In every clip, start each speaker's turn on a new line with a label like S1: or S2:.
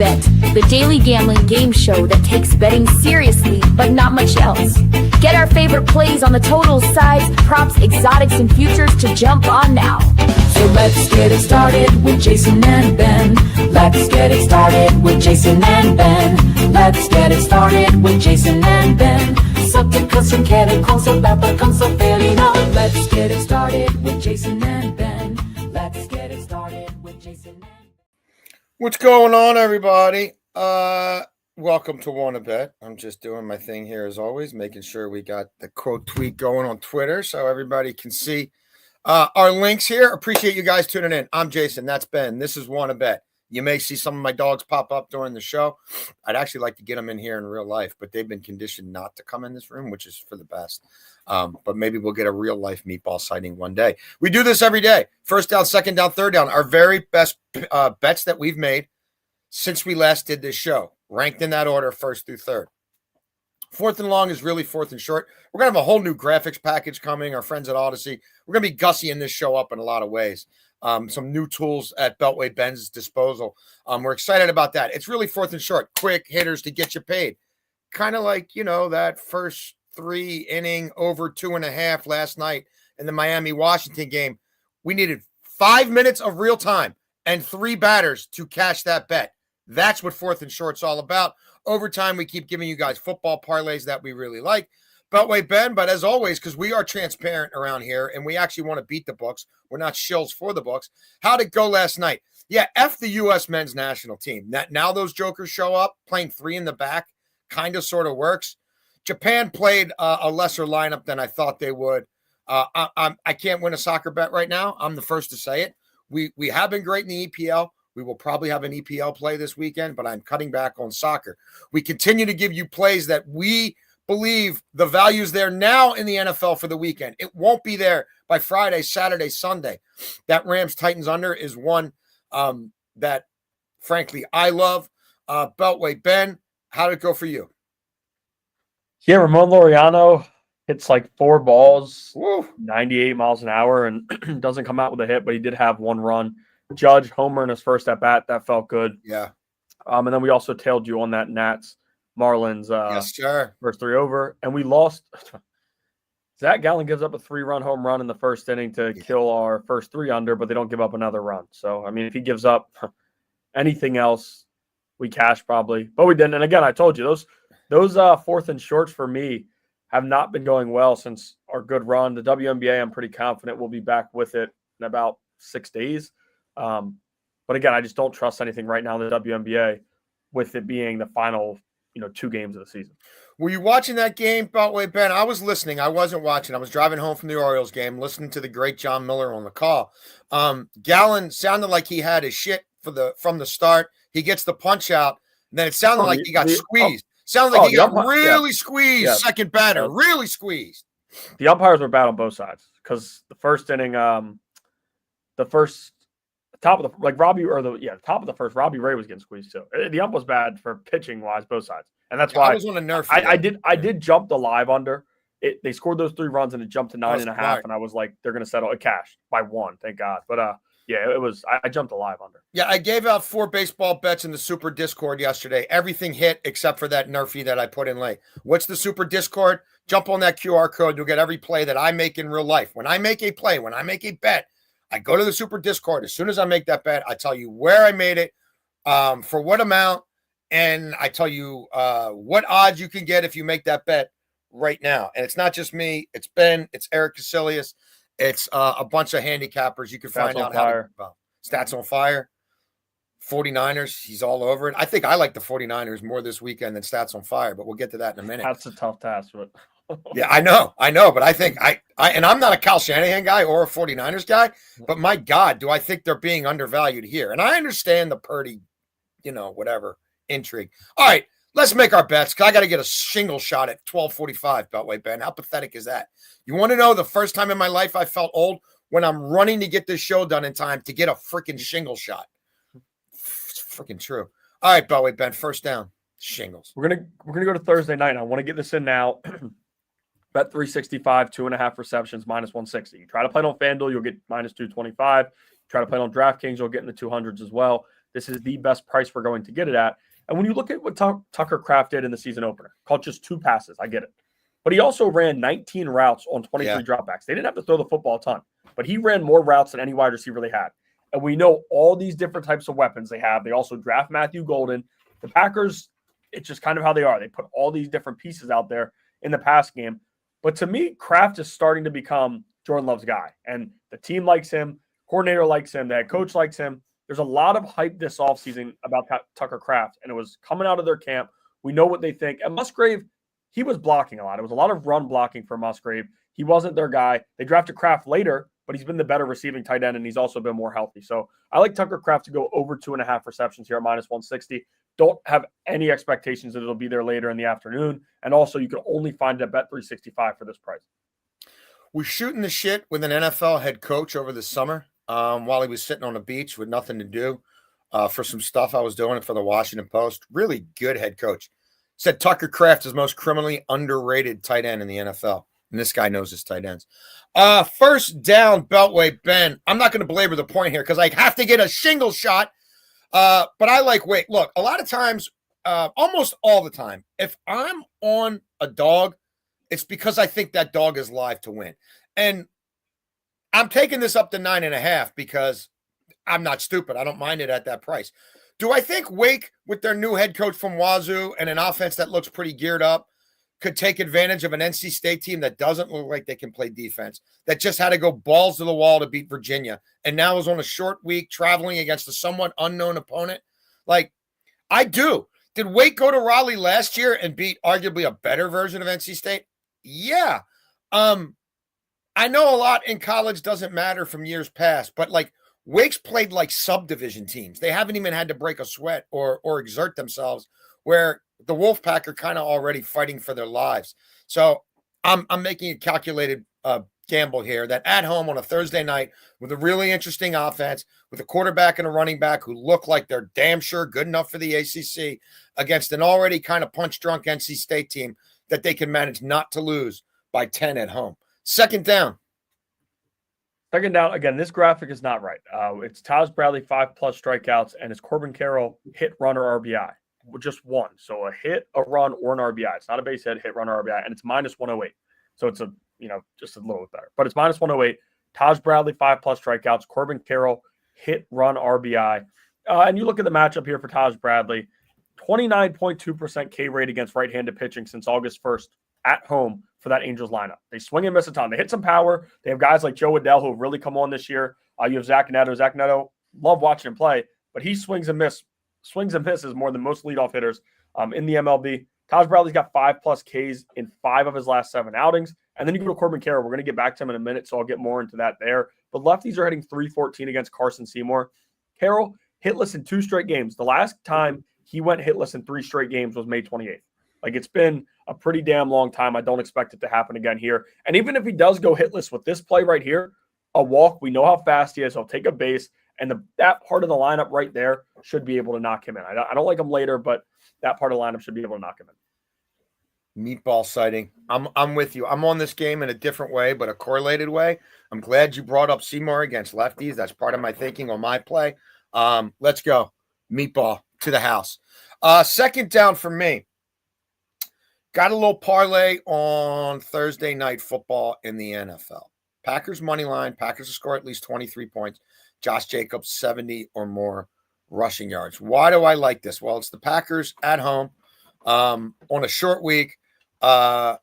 S1: Bet, the daily gambling game show that takes betting seriously, but not much else. Get our favorite plays on the totals, sides, props, exotics, and futures to jump on now.
S2: So let's get it started with Jason and Ben. Let's get it started with Jason and Ben. Let's get it started with Jason and Ben. Subject som känner konstnärer konstnärerna. Let's get it started with Jason and Ben. Let's get it started with Jason and Ben.
S3: What's going on, everybody? Welcome to Wanna Bet. I'm just doing my thing here as always, making sure we got the quote tweet going on Twitter so everybody can see our links here. Appreciate you guys tuning in. I'm Jason. That's Ben. This is Wanna Bet. You may see some of my dogs pop up during the show. I'd actually like to get them in here in real life, but they've been conditioned not to come in this room, which is for the best. But maybe we'll get a real life meatball sighting one day. We do this every day. First down, second down, third down. Our very best bets that we've made since we last did this show, ranked in that order, first through third. Fourth and long is really fourth and short. We're going to have a whole new graphics package coming. Our friends at Odyssey. We're going to be gussying this show up in a lot of ways. Some new tools at Beltway Ben's disposal. We're excited about that. It's really fourth and short, quick hitters to get you paid. Kind of like, that first 3-inning over 2.5 last night in the Miami-Washington game. We needed 5 minutes of real time and 3 batters to cash that bet. That's what fourth and short's all about. Overtime, we keep giving you guys football parlays that we really like. Beltway Ben, but as always, because we are transparent around here and we actually want to beat the books. We're not shills for the books. How'd it go last night? Yeah, F the U.S. men's national team. Now those jokers show up, playing 3 in the back, kind of sort of works. Japan played a lesser lineup than I thought they would. I can't win a soccer bet right now. I'm the first to say it. We have been great in the EPL. We will probably have an EPL play this weekend, but I'm cutting back on soccer. We continue to give you plays that we believe the value's there now in the NFL for the weekend. It won't be there by Friday, Saturday, Sunday. That Rams-Titans under is one that, frankly, I love. Beltway Ben, how did it go for you?
S4: Yeah, Ramon Laureano hits like 4 balls,
S3: Woo.
S4: 98 miles an hour, and doesn't come out with a hit, but he did have 1 run. Judge homer in his first at bat. That felt good.
S3: Yeah.
S4: And then we also tailed you on that Nats Marlins
S3: yes, sir.
S4: first 3 over, and we lost. Zach Gallen gives up a 3-run home run in the first inning to kill our first 3 under, but they don't give up another run. So, I mean, if he gives up anything else, we cash probably, but we didn't. And again, I told you those fourth and shorts for me have not been going well since our good run. The WNBA, I'm pretty confident we'll be back with it in about 6 days. But again, I just don't trust anything right now in the WNBA with it being the final, 2 games of the season.
S3: Were you watching that game, Beltway Ben? I was listening. I wasn't watching. I was driving home from the Orioles game, listening to the great John Miller on the call. Gallen sounded like he had his shit from the start. He gets the punch out, and then it sounded like he got squeezed. Sounds like he got really squeezed, second batter, really squeezed.
S4: The umpires were bad on both sides because the first inning, the first top of the top of the first, Robbie Ray was getting squeezed too. The ump was bad for pitching wise, both sides, and that's why
S3: I was on a nerf.
S4: I did jump the live under. They scored those 3 runs and it jumped to 9.5, and I was like, they're going to settle. It cashed by 1, thank God. But yeah, it was. I jumped the live under.
S3: Yeah, I gave out 4 baseball bets in the Super Discord yesterday. Everything hit except for that Nerfy that I put in late. What's the Super Discord? Jump on that QR code. You'll get every play that I make in real life. When I make a play, when I make a bet, I go to the Super Discord. As soon as I make that bet, I tell you where I made it, for what amount, and I tell you what odds you can get if you make that bet right now. And it's not just me. It's Ben. It's Eric Casillas. It's a bunch of handicappers. You can find out how Stats on Fire. 49ers, he's all over it. I think I like the 49ers more this weekend than Stats on Fire, but we'll get to that in a minute.
S4: That's a tough task. But
S3: yeah, I know. But I think and I'm not a Kyle Shanahan guy or a 49ers guy, but my God, do I think they're being undervalued here. And I understand the Purdy, whatever, intrigue. All right, let's make our bets because I got to get a shingle shot at 12:45, Beltway Ben. How pathetic is that? You want to know the first time in my life I felt old? When I'm running to get this show done in time to get a freaking shingle shot. It's freaking true. All right, Beltway Ben, first down, shingles.
S4: We're gonna go to Thursday night. I want to get this in now. Bet 365, 2.5 receptions, -160. You try to play it on FanDuel, you'll get -225. Try to play it on DraftKings, you'll get in the 200s as well. this is the best price we're going to get it at. And when you look at what Tucker Kraft did in the season opener, caught just 2 passes, I get it. But he also ran 19 routes on 23 dropbacks. They didn't have to throw the football a ton, but he ran more routes than any wide receiver they had. And we know all these different types of weapons they have. They also draft Matthew Golden. The Packers, it's just kind of how they are. They put all these different pieces out there in the pass game. But to me, Kraft is starting to become Jordan Love's guy. And the team likes him. Coordinator likes him. The head coach likes him. There's a lot of hype this offseason about Tucker Kraft, and it was coming out of their camp. We know what they think. And Musgrave, he was blocking a lot. It was a lot of run blocking for Musgrave. He wasn't their guy. They drafted Kraft later, but he's been the better receiving tight end, and he's also been more healthy. So I like Tucker Kraft to go over 2.5 receptions here at -160. Don't have any expectations that it'll be there later in the afternoon. And also, you can only find it at Bet365 for this price.
S3: We're shooting the shit with an NFL head coach over the summer while he was sitting on the beach with nothing to do for some stuff I was doing for the Washington Post. Really good head coach. Said Tucker Kraft is the most criminally underrated tight end in the NFL. And this guy knows his tight ends. First down, Beltway, Ben. I'm not going to belabor the point here because I have to get a shingle shot. But I like weight. Look, a lot of times, almost all the time, if I'm on a dog, it's because I think that dog is live to win. And I'm taking this up to 9.5 because I'm not stupid. I don't mind it at that price. Do I think Wake, with their new head coach from Wazoo and an offense that looks pretty geared up, could take advantage of an NC State team that doesn't look like they can play defense, that just had to go balls to the wall to beat Virginia, and now is on a short week traveling against a somewhat unknown opponent? Like, I do. Did Wake go to Raleigh last year and beat arguably a better version of NC State? Yeah. I know a lot in college doesn't matter from years past, but like Wake's played like subdivision teams. They haven't even had to break a sweat or exert themselves, where the Wolfpack are kind of already fighting for their lives. So I'm making a calculated gamble here that at home on a Thursday night with a really interesting offense, with a quarterback and a running back who look like they're damn sure good enough for the ACC against an already kind of punch-drunk NC State team, that they can manage not to lose by 10 at home. Second down.
S4: Second down, again, this graphic is not right. It's Taj Bradley, 5+ strikeouts, and it's Corbin Carroll, hit, run, or RBI. Just one. So a hit, a run, or an RBI. It's not a base hit, run, or RBI, and it's -108. So it's just a little bit better. But it's -108. Taj Bradley, 5+ strikeouts. Corbin Carroll, hit, run, RBI. And you look at the matchup here for Taj Bradley, 29.2% K rate against right-handed pitching since August 1st at home for that Angels lineup. They swing and miss a ton. They hit some power. They have guys like Joe Adell who have really come on this year. You have Zach Neto. Zach Neto, love watching him play, but he swings and misses more than most leadoff hitters in the MLB. Taj Bradley's got 5+ Ks in 5 of his last 7 outings. And then you go to Corbin Carroll. We're going to get back to him in a minute, so I'll get more into that there. But lefties are hitting .314 against Carson Seymour. Carroll hitless in 2 straight games. The last time he went hitless in 3 straight games was May 28th. Like, it's been a pretty damn long time. I don't expect it to happen again here. And even if he does go hitless with this play right here, a walk, we know how fast he is. He'll take a base, and that part of the lineup right there should be able to knock him in. I don't like him later, but that part of the lineup should be able to knock him in.
S3: Meatball sighting. I'm with you. I'm on this game in a different way, but a correlated way. I'm glad you brought up Seymour against lefties. That's part of my thinking on my play. Let's go. Meatball to the house. Second down for me. Got a little parlay on Thursday night football in the NFL. Packers money line. Packers to score at least 23 points. Josh Jacobs, 70 or more rushing yards. Why do I like this? Well, it's the Packers at home on a short week. I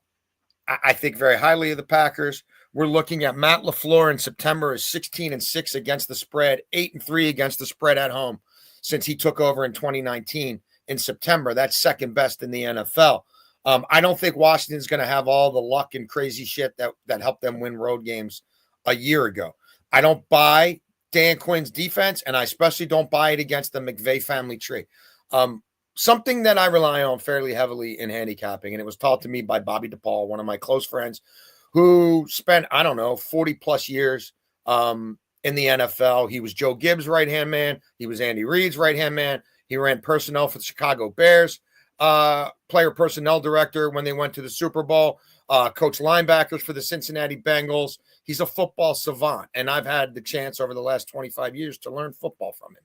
S3: think very highly of the Packers. We're looking at Matt LaFleur in September is 16-6 against the spread, 8-3 against the spread at home since he took over in 2019 in September. That's second best in the NFL. I don't think Washington's going to have all the luck and crazy shit that helped them win road games a year ago. I don't buy Dan Quinn's defense, and I especially don't buy it against the McVay family tree. Something that I rely on fairly heavily in handicapping, and it was taught to me by Bobby DePaul, one of my close friends, who spent, 40+ years in the NFL. He was Joe Gibbs' right-hand man. He was Andy Reid's right-hand man. He ran personnel for the Chicago Bears, player personnel director when they went to the Super Bowl, coach linebackers for the Cincinnati Bengals. He's a football savant, and I've had the chance over the last 25 years to learn football from him.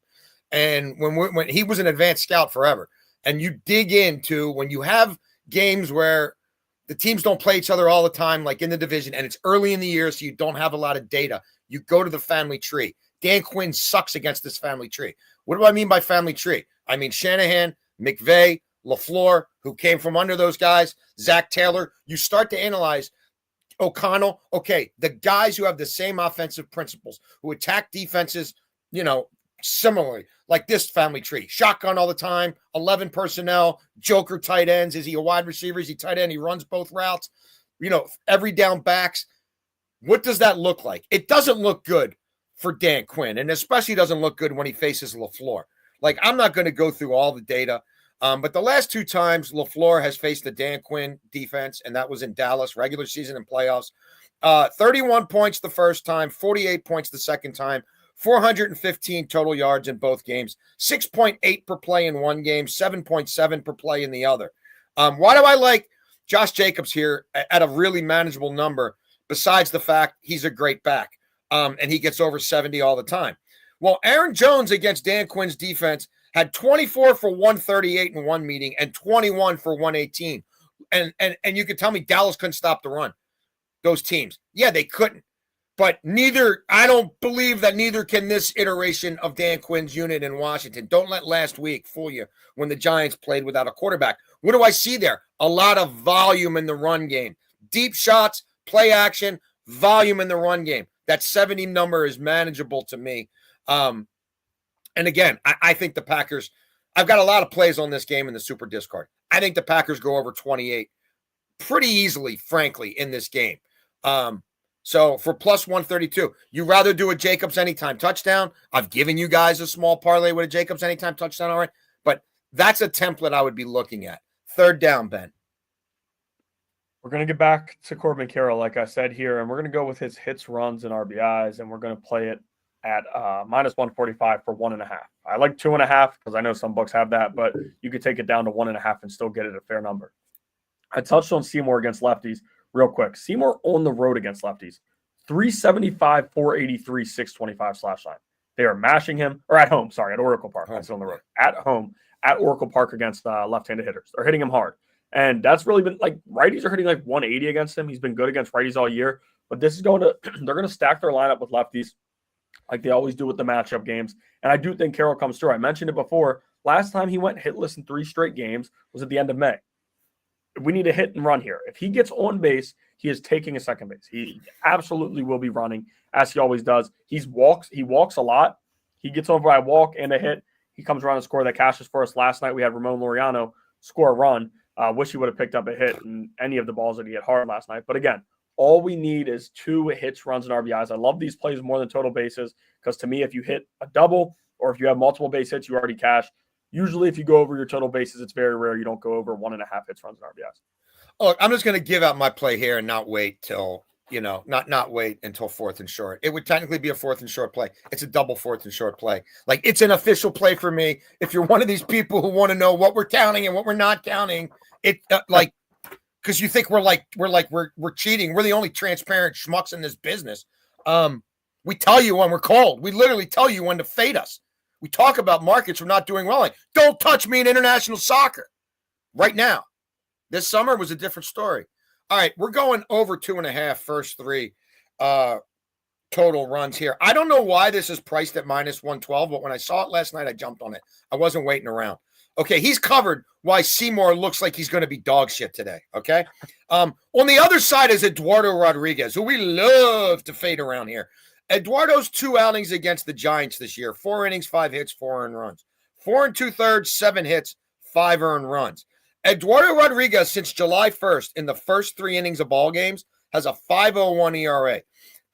S3: And when he was an advanced scout forever, and you dig into when you have games where the teams don't play each other all the time, like in the division, and it's early in the year, so you don't have a lot of data. You go to the family tree. Dan Quinn sucks against this family tree. What do I mean by family tree? I mean Shanahan, McVay, LaFleur, who came from under those guys, Zach Taylor. You start to analyze O'Connell. Okay, the guys who have the same offensive principles, who attack defenses, similarly, like this family tree. Shotgun all the time, 11 personnel, joker tight ends. Is he a wide receiver? Is he tight end? He runs both routes. Every down backs. What does that look like? It doesn't look good for Dan Quinn, and especially doesn't look good when he faces LaFleur. Like, I'm not going to go through all the data, but the last two times LaFleur has faced the Dan Quinn defense, and that was in Dallas, regular season and playoffs. 31 points the first time, 48 points the second time, 415 total yards in both games, 6.8 per play in one game, 7.7 per play in the other. Why do I like Josh Jacobs here at a really manageable number, besides the fact he's a great back, and he gets over 70 all the time? Well, Aaron Jones against Dan Quinn's defense had 24 for 138 in one meeting and 21 for 118. And you could tell me Dallas couldn't stop the run. Those teams. Yeah, they couldn't. But I don't believe that neither can this iteration of Dan Quinn's unit in Washington. Don't let last week fool you when the Giants played without a quarterback. What do I see there? A lot of volume in the run game. Deep shots, play action, volume in the run game. That 70 number is manageable to me. And again, I think the Packers, I've got a lot of plays on this game in the Super Discard. I think the Packers go over 28 pretty easily, frankly, in this game. So for plus 132, you rather do a Jacobs anytime touchdown. I've given you guys a small parlay with a Jacobs anytime touchdown already, but that's a template I would be looking at. Third down, Ben.
S4: We're going to get back to Corbin Carroll, like I said here, and we're going to go with his hits, runs, and RBIs, and we're going to play it at minus 145 for 1.5. I like 2.5 because I know some books have that, but you could take it down to 1.5 and still get it a fair number. I touched on Seymour against lefties real quick. Seymour on the road against lefties, 375, 483, 625 slash line. They are mashing him, or at home, sorry, at Oracle Park. That's on the road. At home, at Oracle Park against left-handed hitters. They're hitting him hard. And that's really been like righties are hitting like 180 against him. He's been good against righties all year. But this is they're going to stack their lineup with lefties like they always do with the matchup games. And I do think Carroll comes through. I mentioned it before. Last time he went hitless in 3 straight games was at the end of May. We need a hit and run here. If he gets on base, he is taking a second base. He absolutely will be running, as he always does. He walks a lot. He gets over by a walk and a hit. He comes around and scores that cashes for us. Last night we had Ramon Laureano score a run. Wish he would have picked up a hit in any of the balls that he hit hard last night. But again, all we need is 2 hits, runs, and RBIs. I love these plays more than total bases because to me, if you hit a double or if you have multiple base hits, you already cash. Usually, if you go over your total bases, it's very rare you don't go over 1.5 hits, runs, and RBIs.
S3: Oh, I'm just going to give out my play here and not wait till, not wait until 4th and short. It would technically be a 4th and short play. It's a double 4th and short play. Like, it's an official play for me. If you're one of these people who want to know what we're counting and what we're not counting, because you think we're cheating. We're the only transparent schmucks in this business. We tell you when we're cold. We literally tell you when to fade us. We talk about markets we're not doing well. Like, don't touch me in international soccer right now. This summer was a different story. All right, we're going over 2.5 first 3 total runs here. I don't know why this is priced at minus 112, but when I saw it last night, I jumped on it. I wasn't waiting around. Okay, he's covered why Seymour looks like he's going to be dog shit today, okay? On the other side is Eduardo Rodriguez, who we love to fade around here. Eduardo's 2 outings against the Giants this year, 4 innings, 5 hits, 4 earned runs. 4 2/3, 7 hits, 5 earned runs. Eduardo Rodriguez, since July 1st, in the first 3 innings of ball games, has a 5.01 ERA.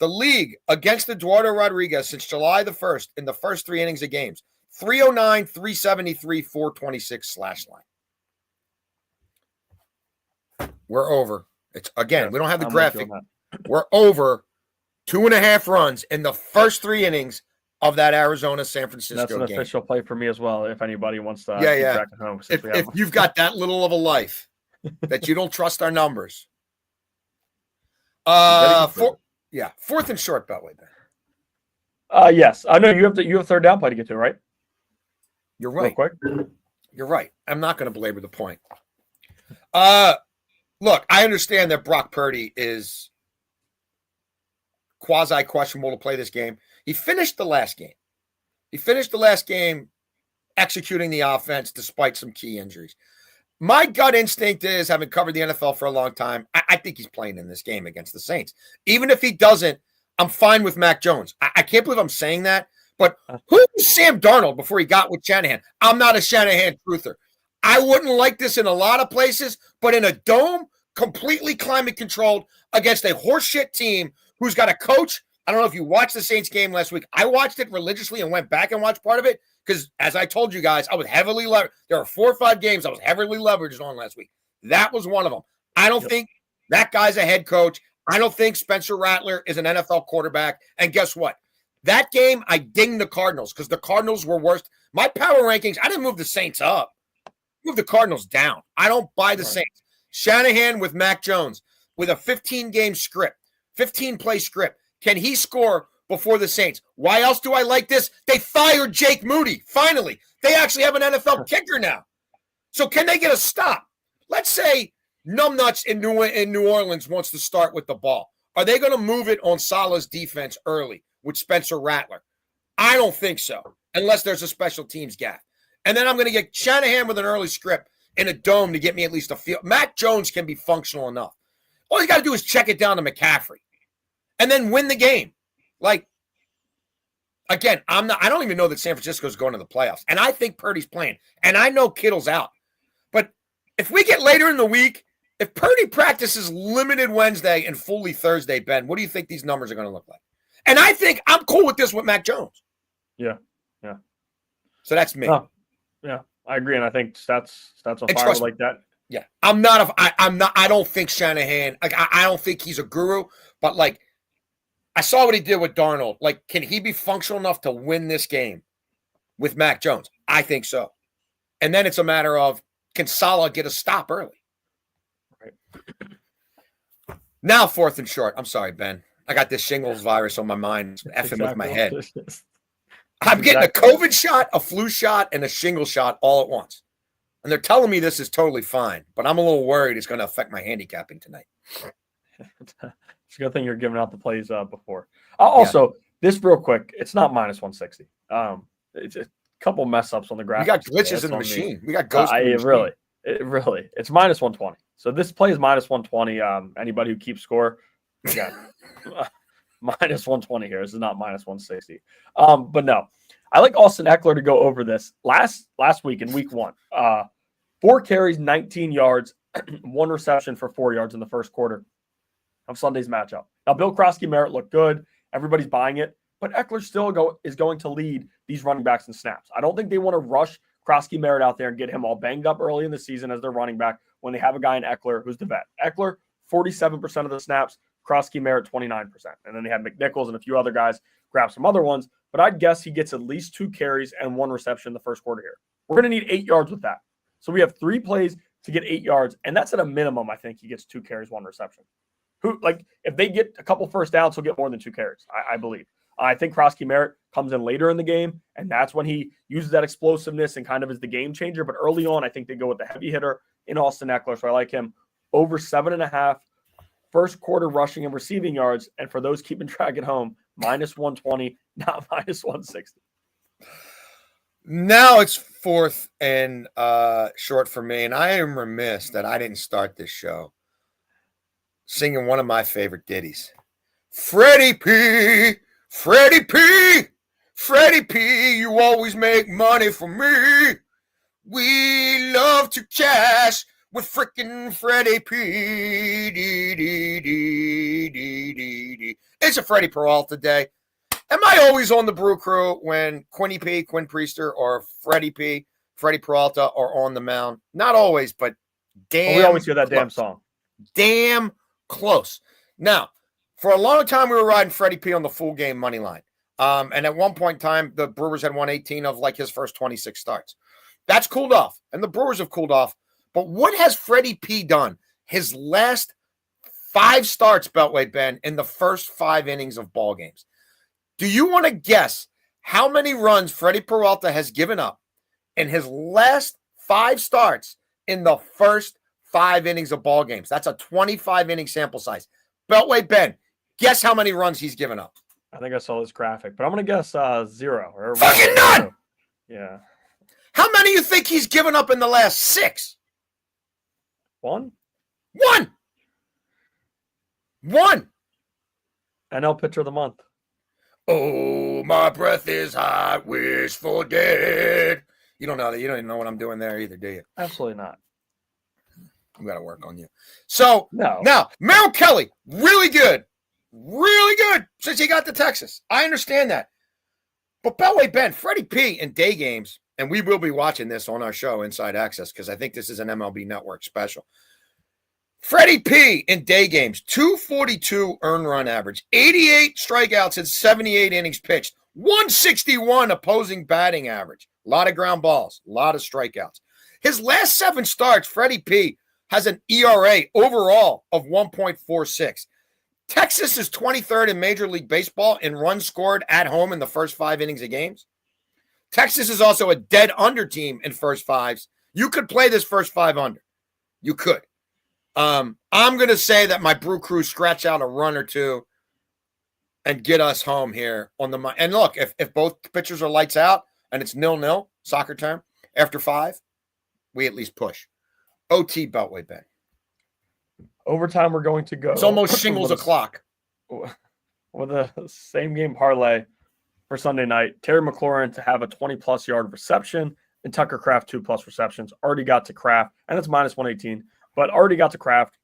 S3: The league against Eduardo Rodriguez since July the 1st, in the first 3 innings of games, 309, 373, 426 slash line. We're over. It's again, we don't have the graphic. We're over 2.5 runs in the first 3 innings of that Arizona-San Francisco game.
S4: That's an official play for me as well, if anybody wants to
S3: keep
S4: track at home.
S3: If you've got that little of a life that you don't trust our numbers. 4th and short, Beltway.
S4: Yes. I know you have third down play to get to, right?
S3: You're
S4: real
S3: right.
S4: quick.
S3: You're right. I'm not going to belabor the point. Look, I understand that Brock Purdy is quasi-questionable to play this game. He finished the last game executing the offense despite some key injuries. My gut instinct is, having covered the NFL for a long time, I think he's playing in this game against the Saints. Even if he doesn't, I'm fine with Mac Jones. I can't believe I'm saying that, but who was Sam Darnold before he got with Shanahan? I'm not a Shanahan truther. I wouldn't like this in a lot of places, but in a dome, completely climate controlled against a horseshit team who's got a coach. I don't know if you watched the Saints game last week. I watched it religiously and went back and watched part of it because, as I told you guys, I was heavily leveraged. There are 4 or 5 games I was heavily leveraged on last week. That was one of them. I don't think that guy's a head coach. I don't think Spencer Rattler is an NFL quarterback. And guess what? That game, I dinged the Cardinals because the Cardinals were worst. My power rankings, I didn't move the Saints up. Move the Cardinals down. I don't buy the Saints. Shanahan with Mac Jones with a 15-game script, 15-play script. Can he score before the Saints? Why else do I like this? They fired Jake Moody. Finally, they actually have an NFL kicker now. So can they get a stop? Let's say Numbnuts in New Orleans wants to start with the ball. Are they going to move it on Salah's defense early with Spencer Rattler? I don't think so, unless there's a special teams gap. And then I'm going to get Shanahan with an early script in a dome to get me at least a feel. Mac Jones can be functional enough. All you got to do is check it down to McCaffrey and then win the game. Like, again, I don't even know that San Francisco's going to the playoffs. And I think Purdy's playing. And I know Kittle's out. But if we get later in the week, if Purdy practices limited Wednesday and fully Thursday, Ben, what do you think these numbers are going to look like? And I think I'm cool with this with Mac Jones.
S4: Yeah.
S3: So that's me.
S4: Yeah, I agree. And I think stats on
S3: And
S4: fire like that.
S3: Yeah, I don't think Shanahan, like, I don't think he's a guru, but like, I saw what he did with Darnold. Like, can he be functional enough to win this game with Mac Jones? I think so. And then it's a matter of, can Salah get a stop early?
S4: Right.
S3: Now, 4th and short. I'm sorry, Ben. I got this shingles virus on my mind, effing with my head. I'm getting a COVID shot, a flu shot, and a shingle shot all at once. And they're telling me this is totally fine, but I'm a little worried it's going to affect my handicapping tonight.
S4: It's a good thing you're giving out the plays before. Also, this real quick, it's not minus 160. It's a couple mess ups on the graphics.
S3: We got glitches in the machine. We got ghosts.
S4: Really. It's minus 120. So this play is minus 120. Anybody who keeps score, yeah. Minus 120 here. This is not minus 160. But no, I like Austin Eckler to go over this. Last week in week 1, 4 carries, 19 yards, 1 reception for 4 yards in the first quarter of Sunday's matchup. Now, Bill Krosky-Merritt looked good. Everybody's buying it. But Eckler still is going to lead these running backs in snaps. I don't think they want to rush Krosky-Merritt out there and get him all banged up early in the season as their running back when they have a guy in Eckler who's the vet. Eckler, 47% of the snaps. Krosky-Merritt, 29%. And then they have McNichols and a few other guys grab some other ones. But I'd guess he gets at least 2 carries and 1 reception in the first quarter here. We're going to need 8 yards with that. So we have 3 plays to get 8 yards. And that's at a minimum, I think he gets 2 carries, 1 reception. If they get a couple first downs, he'll get more than 2 carries, I believe. I think Krosky-Merritt comes in later in the game, and that's when he uses that explosiveness and kind of is the game changer. But early on, I think they go with the heavy hitter in Austin Eckler. So I like him over 7.5. First quarter rushing and receiving yards, and for those keeping track at home, minus 120, not minus 160.
S3: Now it's 4th and short for me, and I am remiss that I didn't start this show singing one of my favorite ditties. Freddie P, Freddie P, Freddie P, you always make money for me. We love to cash with frickin' Freddie P. It's a Freddie Peralta day. Am I always on the Brew Crew when Quinn Priester, or Freddie P, Freddie Peralta are on the mound? Not always, but damn.
S4: We always hear that
S3: close.
S4: damn song.
S3: Damn close. Now, for a long time, we were riding Freddie P on the full game money line. And at one point in time, the Brewers had won 18 of like his first 26 starts. That's cooled off, and the Brewers have cooled off. But what has Freddie P done his last 5 starts, Beltway Ben, in the first 5 innings of ball games? Do you want to guess how many runs Freddie Peralta has given up in his last 5 starts in the first 5 innings of ball games. That's a 25-inning sample size. Beltway Ben, guess how many runs he's given up?
S4: I think I saw this graphic, but I'm going to guess 0. Or
S3: Fucking none!
S4: Yeah.
S3: How many you think he's given up in the last 6?
S4: 1?
S3: 1!
S4: NL Pitcher of the Month.
S3: Oh, my breath is hot, wishful dead. You don't know that. You don't even know what I'm doing there either, do you?
S4: Absolutely not.
S3: We got to work on you. So,
S4: No.
S3: now, Merrill Kelly, really good since he got to Texas. I understand that. But Beltway Ben, Freddie P in day games, and we will be watching this on our show, Inside Access, because I think this is an MLB Network special. Freddie P in day games, 242 earned run average, 88 strikeouts in 78 innings pitched, 161 opposing batting average, a lot of ground balls, a lot of strikeouts. His last 7 starts, Freddie P has an ERA overall of 1.46. Texas is 23rd in Major League Baseball in runs scored at home in the first 5 innings of games. Texas is also a dead under team in first 5s. You could play this first 5 under. You could. I'm going to say that my Brew Crew scratch out a run or 2 and get us home here on the. And look, if both pitchers are lights out and it's 0-0, soccer term, after 5, we at least push. OT Beltway Ben.
S4: Overtime, we're going to go.
S3: It's almost shingles o'clock.
S4: With a same game parlay for Sunday night. Terry McLaurin to have a 20-plus yard reception and Tucker Kraft 2+ receptions. Already got to Kraft, and it's minus 118. But already got to Kraft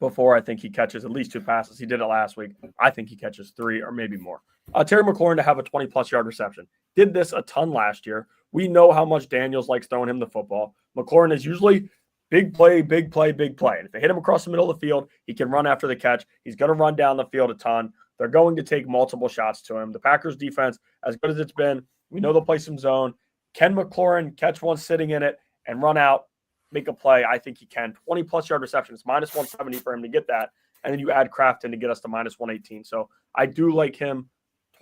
S4: before I think he catches at least 2 passes. He did it last week. I think he catches 3 or maybe more. Terry McLaurin to have a 20-plus yard reception. Did this a ton last year. We know how much Daniels likes throwing him the football. McLaurin is usually big play, big play, big play. And if they hit him across the middle of the field, he can run after the catch. He's going to run down the field a ton. They're going to take multiple shots to him. The Packers defense, as good as it's been, we know they'll play some zone. Can McLaurin catch one sitting in it and run out, make a play? I think he can. 20-plus yard reception. It's minus 170 for him to get that. And then you add Kraft in to get us to minus 118. So I do like him.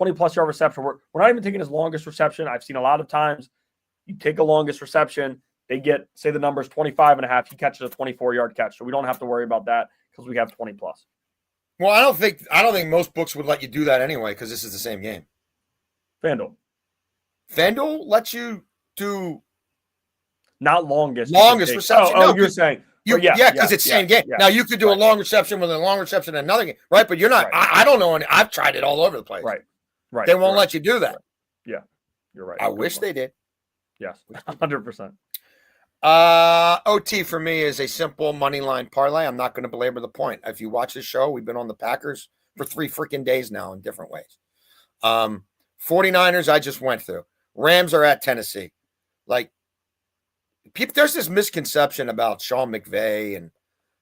S4: 20-plus yard reception. We're not even taking his longest reception. I've seen a lot of times you take a longest reception, they get, say the number is 25.5. He catches a 24-yard catch. So we don't have to worry about that because we have 20-plus.
S3: Well, I don't think most books would let you do that anyway because this is the same game. FanDuel lets you do
S4: not longest
S3: reception.
S4: Oh, you're saying
S3: because it's same game.
S4: Yeah.
S3: Now you could do a long reception with a long reception in another game, right? But you're not.
S4: Right.
S3: I don't know. I've tried it all over the place.
S4: Right.
S3: They won't let you do that.
S4: Yeah, you're right.
S3: I wish they did.
S4: Yes, 100%.
S3: OT for me is a simple money line parlay. I'm not going to belabor the point. If you watch this show, we've been on the Packers for 3 freaking days now in different ways. 49ers, I just went through. Rams are at Tennessee. Like, there's this misconception about Sean McVay and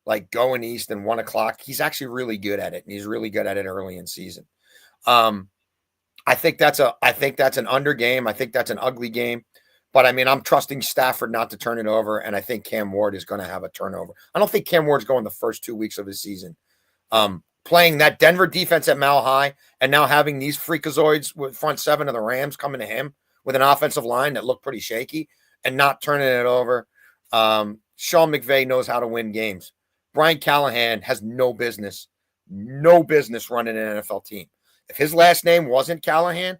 S3: like going east and 1 o'clock. He's actually really good at it, and he's really good at it early in season. I think that's an under game. I think that's an ugly game. But, I mean, I'm trusting Stafford not to turn it over, and I think Cam Ward is going to have a turnover. I don't think Cam Ward's going the first 2 weeks of his season. Playing that Denver defense at Mile High and now having these freakazoids with front 7 of the Rams coming to him with an offensive line that looked pretty shaky and not turning it over. Sean McVay knows how to win games. Brian Callahan has no business running an NFL team. If his last name wasn't Callahan,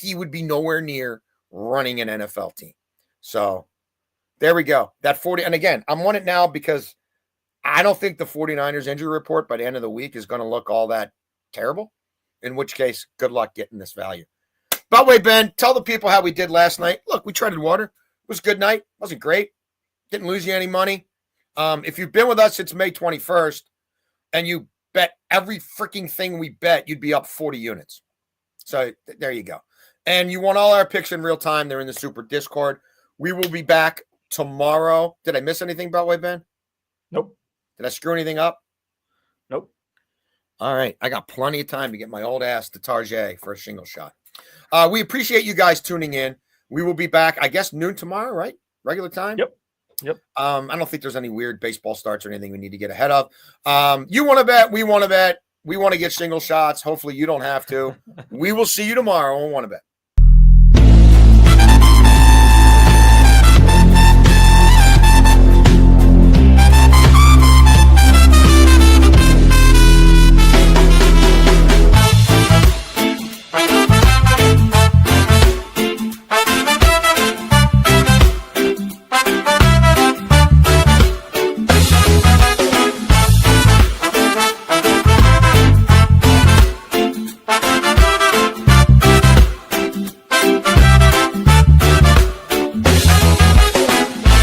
S3: he would be nowhere near running an NFL team. So there we go. That 40. And again, I'm on it now because I don't think the 49ers injury report by the end of the week is going to look all that terrible, in which case, good luck getting this value. By the way, Ben, tell the people how we did last night. Look, we treaded water. It was a good night. Wasn't great. Didn't lose you any money. If you've been with us since May 21st and you bet every freaking thing we bet, you'd be up 40 units. So there you go. And you want all our picks in real time. They're in the Super Discord. We will be back tomorrow. Did I miss anything, Beltway, Ben?
S4: Nope.
S3: Did I screw anything up?
S4: Nope.
S3: All right. I got plenty of time to get my old ass to Tarjay for a shingle shot. We appreciate you guys tuning in. We will be back, I guess, noon tomorrow, right? Regular time?
S4: Yep.
S3: I don't think there's any weird baseball starts or anything we need to get ahead of. You want to bet. We want to bet. We want to get shingle shots. Hopefully you don't have to. We will see you tomorrow on Want to Bet.